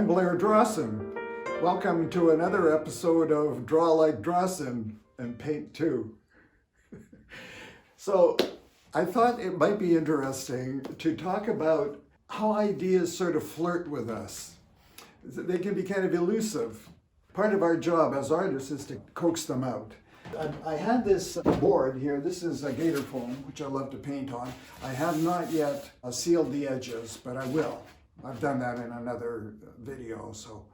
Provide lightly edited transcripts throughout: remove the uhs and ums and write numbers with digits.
I'm Blair Drawson. Welcome to another episode of Draw Like Drawson and Paint Too. So I thought it might be interesting to talk about how ideas sort of flirt with us. They can be kind of elusive. Part of our job as artists is to coax them out. I had this board here. This is a gator foam, which I love to paint on. I have not yet sealed the edges, but I will. I've done that in another video, so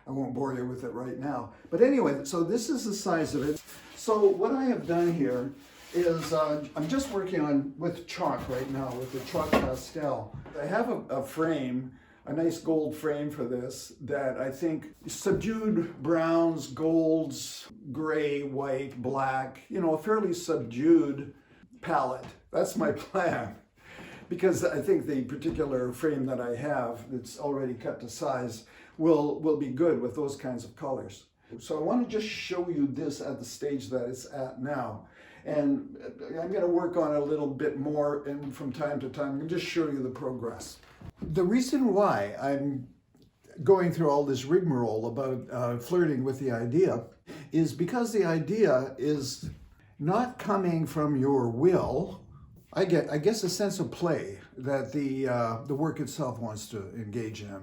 I won't bore you with it right now. But anyway, so this is the size of it. So what I have done here is I'm just working on with chalk right now, with the Chalk Pastel. I have a frame, a nice gold frame for this that I think subdued browns, golds, gray, white, black, a fairly subdued palette. That's my plan. Because I think the particular frame that I have that's already cut to size will be good with those kinds of colors. So I want to just show you this at the stage that it's at now. And I'm going to work on it a little bit more, and from time to time, I'm going to just show you the progress. The reason why I'm going through all this rigmarole about flirting with the idea is because the idea is not coming from your will. I guess a sense of play that the work itself wants to engage in.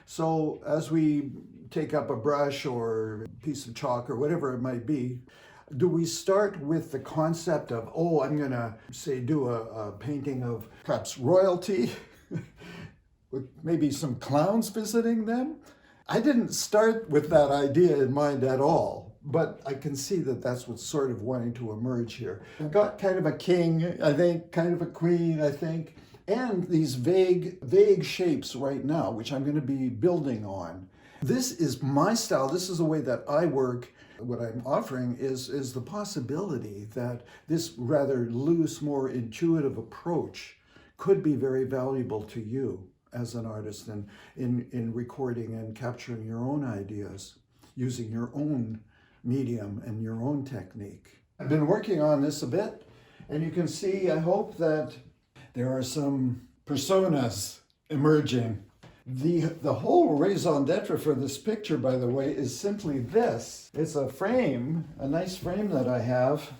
So as we take up a brush or a piece of chalk or whatever it might be, do we start with the concept of, oh, I'm going to say do a painting of perhaps royalty with maybe some clowns visiting them? I didn't start with that idea in mind at all. But I can see that that's what's sort of wanting to emerge here. I've got kind of a king, I think, kind of a queen, I think, and these vague shapes right now, which I'm going to be building on. This is my style. This is the way that I work. What I'm offering is the possibility that this rather loose, more intuitive approach could be very valuable to you as an artist in recording and capturing your own ideas, using your own medium and your own technique. I've been working on this a bit, and you can see, I hope, that there are some personas emerging. The whole raison d'etre for this picture, by the way, is simply this. It's a frame, a nice frame that I have,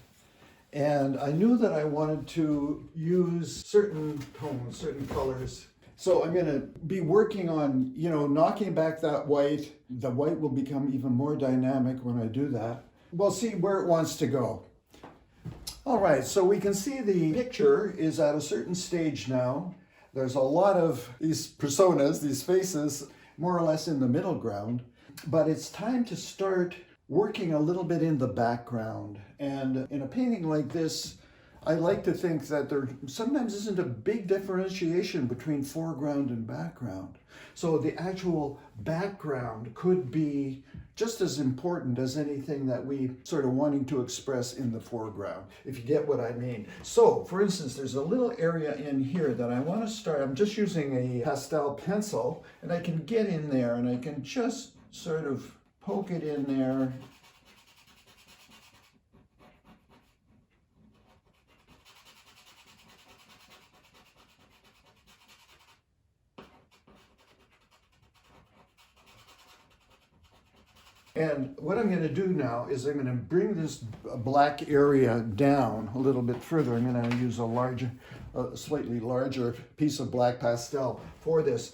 and I knew that I wanted to use certain tones, certain colors. So I'm going to be working on, knocking back that white. The white will become even more dynamic when I do that. We'll see where it wants to go. All right, so we can see the picture is at a certain stage now. There's a lot of these personas, these faces, more or less in the middle ground. But it's time to start working a little bit in the background. And in a painting like this, I like to think that there sometimes isn't a big differentiation between foreground and background. So the actual background could be just as important as anything that we sort of wanting to express in the foreground, if you get what I mean. So, for instance, there's a little area in here that I want to start. I'm just using a pastel pencil, and I can get in there and I can just sort of poke it in there. And what I'm going to do now is I'm going to bring this black area down a little bit further. I'm going to use a slightly larger piece of black pastel for this.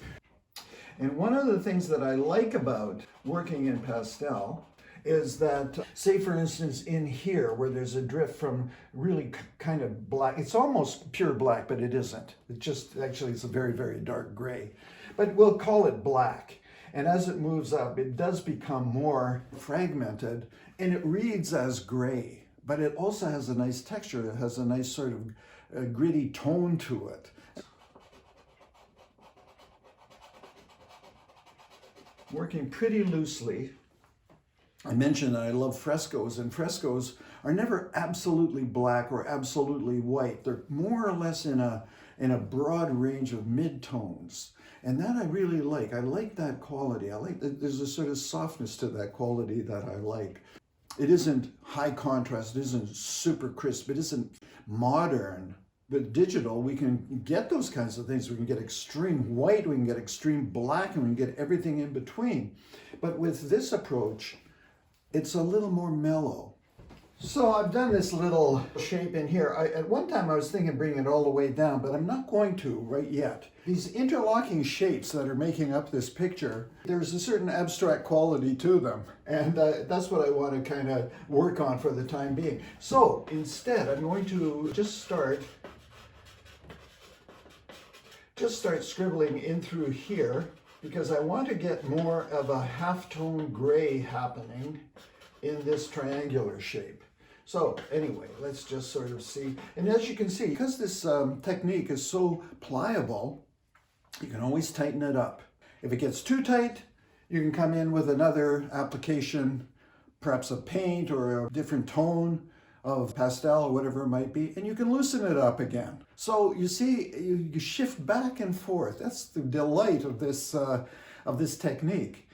And one of the things that I like about working in pastel is that, say for instance, in here where there's a drift from really kind of black, it's almost pure black, but it isn't. It just, actually it's a very, very dark gray. But we'll call it black. And as it moves up, it does become more fragmented, and it reads as gray, but it also has a nice texture. It has a nice sort of gritty tone to it. Working pretty loosely. I mentioned that I love frescoes, and frescoes are never absolutely black or absolutely white. They're more or less in a broad range of mid-tones. And that I really like. I like that quality. I like that there's a sort of softness to that quality that I like. It isn't high contrast, it isn't super crisp, it isn't modern, But digital, we can get those kinds of things. We can get extreme white, we can get extreme black, and we can get everything in between. But with this approach, it's a little more mellow. So I've done this little shape in here. At one time I was thinking of bringing it all the way down, but I'm not going to right yet. These interlocking shapes that are making up this picture, there's a certain abstract quality to them. And that's what I want to kind of work on for the time being. So instead, I'm going to just start scribbling in through here, because I want to get more of a halftone gray happening in this triangular shape. So anyway, let's just sort of see. And as you can see, because this technique is so pliable, you can always tighten it up. If it gets too tight, you can come in with another application, perhaps a paint or a different tone of pastel or whatever it might be, and you can loosen it up again. So you see, you shift back and forth. That's the delight of this technique.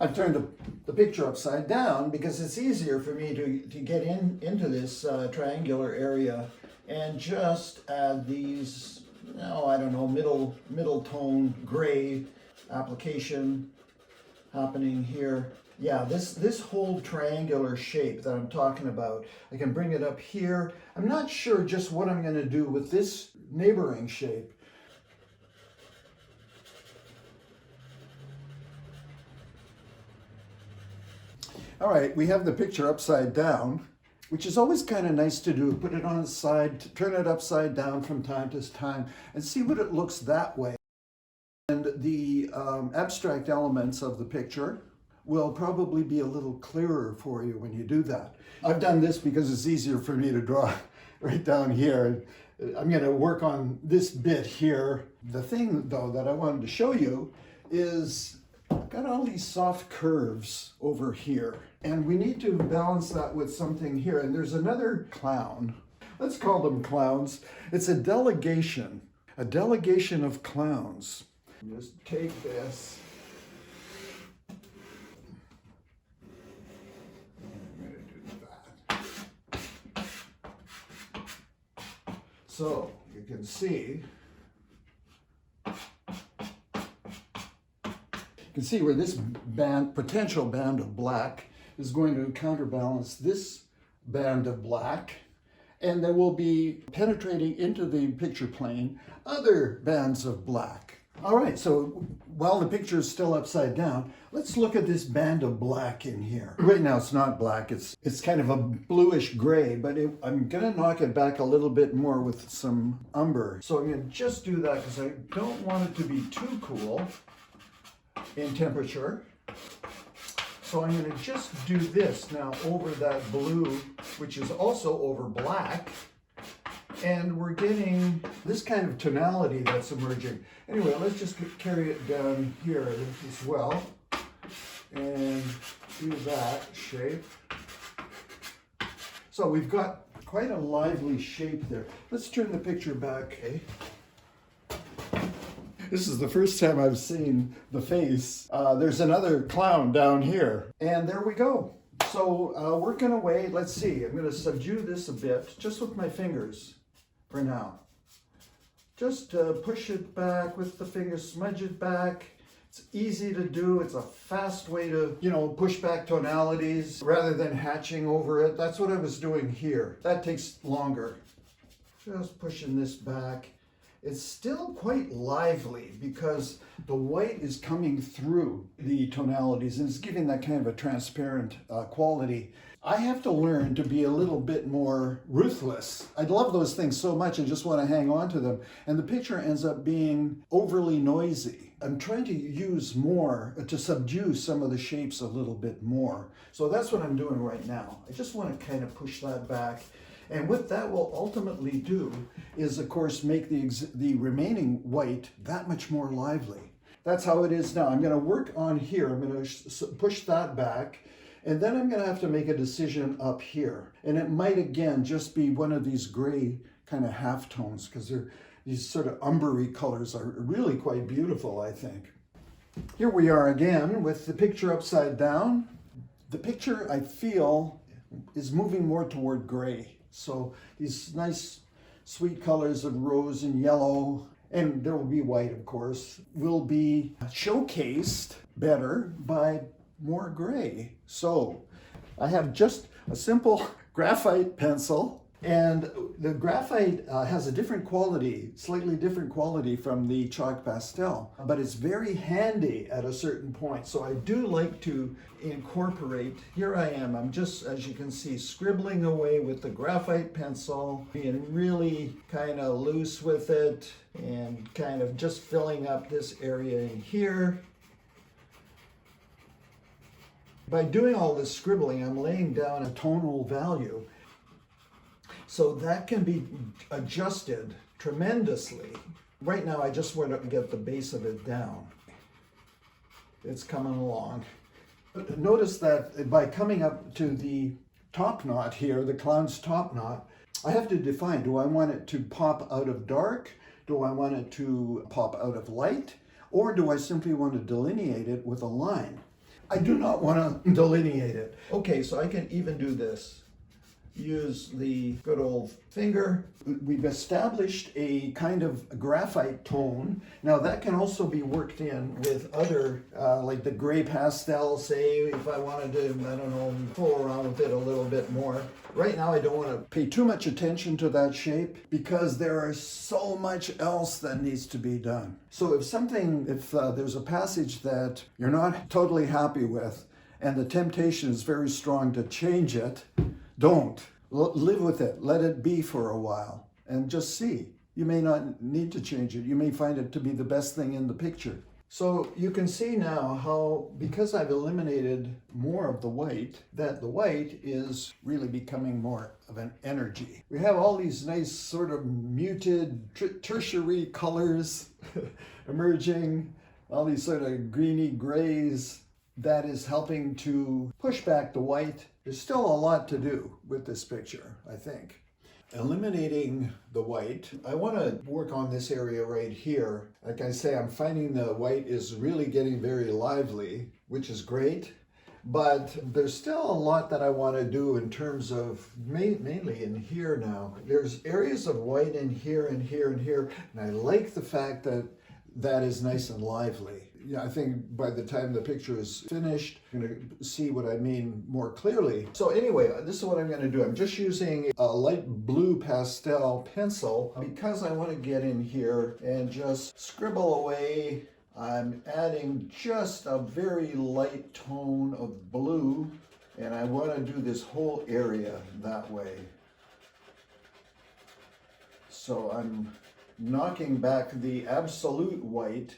I've turned the picture upside down because it's easier for me to get into this triangular area and just add these, I don't know, middle tone gray application happening here. Yeah, this whole triangular shape that I'm talking about, I can bring it up here. I'm not sure just what I'm going to do with this neighboring shape. All right, we have the picture upside down, which is always kind of nice to do. Put it on its side, turn it upside down from time to time, and see what it looks that way. And the abstract elements of the picture will probably be a little clearer for you when you do that. I've done this because it's easier for me to draw right down here. I'm going to work on this bit here. The thing, though, that I wanted to show you is I've got all these soft curves over here, and we need to balance that with something here. And there's another clown. Let's call them clowns. It's a delegation of clowns. Just take this. I'm going to do that. So you can see. You can see where this potential band of black is going to counterbalance this band of black, and there will be penetrating into the picture plane other bands of black. All right, so while the picture is still upside down, let's look at this band of black in here. Right now it's not black, it's kind of a bluish gray, but I'm gonna knock it back a little bit more with some umber. So I'm gonna just do that because I don't want it to be too cool in temperature. So I'm going to just do this now over that blue, which is also over black, and we're getting this kind of tonality that's emerging. Anyway, let's just carry it down here as well and do that shape. So we've got quite a lively shape there. Let's turn the picture back. Okay. This is the first time I've seen the face. There's another clown down here. And there we go. So working away, let's see. I'm going to subdue this a bit, just with my fingers for now. Just push it back with the fingers, smudge it back. It's easy to do. It's a fast way to, push back tonalities rather than hatching over it. That's what I was doing here. That takes longer. Just pushing this back. It's still quite lively because the white is coming through the tonalities and it's giving that kind of a transparent quality. I have to learn to be a little bit more ruthless. I love those things so much, I just want to hang on to them. And the picture ends up being overly noisy. I'm trying to use more to subdue some of the shapes a little bit more. So that's what I'm doing right now. I just want to kind of push that back. And what that will ultimately do is, of course, make the remaining white that much more lively. That's how it is now. I'm going to work on here. I'm going to push that back. And then I'm going to have to make a decision up here. And it might, again, just be one of these gray kind of halftones because These sort of umbery colors are really quite beautiful, I think. Here we are again with the picture upside down. The picture, I feel, is moving more toward gray. So these nice sweet colors of rose and yellow, and there will be white, of course, will be showcased better by more gray. So I have just a simple graphite pencil, and the graphite has a different quality, slightly different quality from the Chalk Pastel, but it's very handy at a certain point. So I do like to incorporate, here I am, I'm just, as you can see, scribbling away with the graphite pencil, being really kind of loose with it, and kind of just filling up this area in here. By doing all this scribbling, I'm laying down a tonal value. So that can be adjusted tremendously. Right now, I just want to get the base of it down. It's coming along. But notice that by coming up to the top knot here, the clown's top knot, I have to define, do I want it to pop out of dark? Do I want it to pop out of light? Or do I simply want to delineate it with a line? I do not want to delineate it. Okay, so I can even do this. Use the good old finger. We've established a kind of graphite tone. Now that can also be worked in with other, like the gray pastel, say, if I wanted to, I don't know, fool around with it a little bit more. Right now I don't want to pay too much attention to that shape because there is so much else that needs to be done. So if there's a passage that you're not totally happy with and the temptation is very strong to change it, don't. Live with it. Let it be for a while and just see. You may not need to change it. You may find it to be the best thing in the picture. So you can see now how, because I've eliminated more of the white, that the white is really becoming more of an energy. We have all these nice sort of muted tertiary colors emerging, all these sort of greeny grays. That is helping to push back the white. There's still a lot to do with this picture, I think. Eliminating the white, I want to work on this area right here. Like I say, I'm finding the white is really getting very lively, which is great. But there's still a lot that I want to do in terms of mainly in here now. There's areas of white in here and here and here, and I like the fact that that is nice and lively. Yeah, I think by the time the picture is finished, you're going to see what I mean more clearly. So anyway, this is what I'm going to do. I'm just using a light blue pastel pencil because I want to get in here and just scribble away. I'm adding just a very light tone of blue, and I want to do this whole area that way. So I'm knocking back the absolute white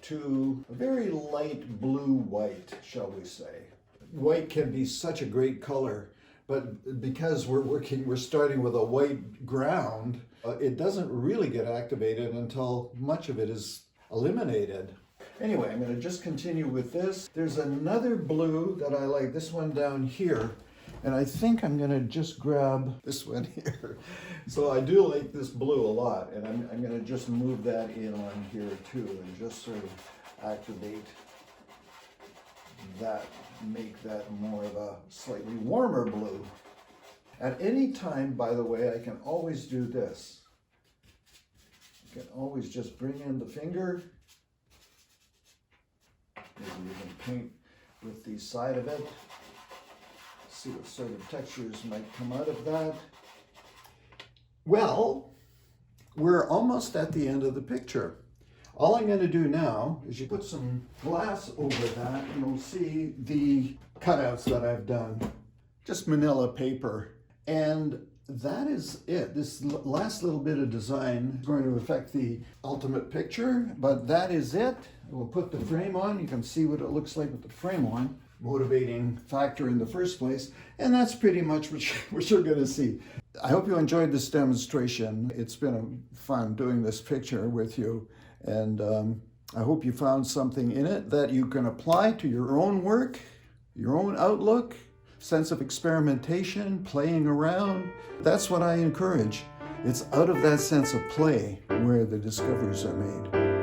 to a very light blue white, shall we say. White can be such a great color, but because we're starting with a white ground, it doesn't really get activated until much of it is eliminated. Anyway, I'm going to just continue with this. There's another blue that I like, this one down here. And I think I'm going to just grab this one here. So I do like this blue a lot, and I'm going to just move that in on here too, and just sort of activate that, make that more of a slightly warmer blue. At any time, by the way, I can always do this. I can always just bring in the finger. Maybe you can paint with the side of it. See what sort of textures might come out of that. Well, we're almost at the end of the picture. All I'm going to do now is you put some glass over that and you'll see the cutouts that I've done. Just manila paper. And that is it. This last little bit of design is going to affect the ultimate picture, but that is it. We'll put the frame on. You can see what it looks like with the frame on. Motivating factor in the first place, and that's pretty much what you're going to see. I hope you enjoyed this demonstration. It's been fun doing this picture with you, and I hope you found something in it that you can apply to your own work, your own outlook, sense of experimentation, playing around. That's what I encourage. It's out of that sense of play where the discoveries are made.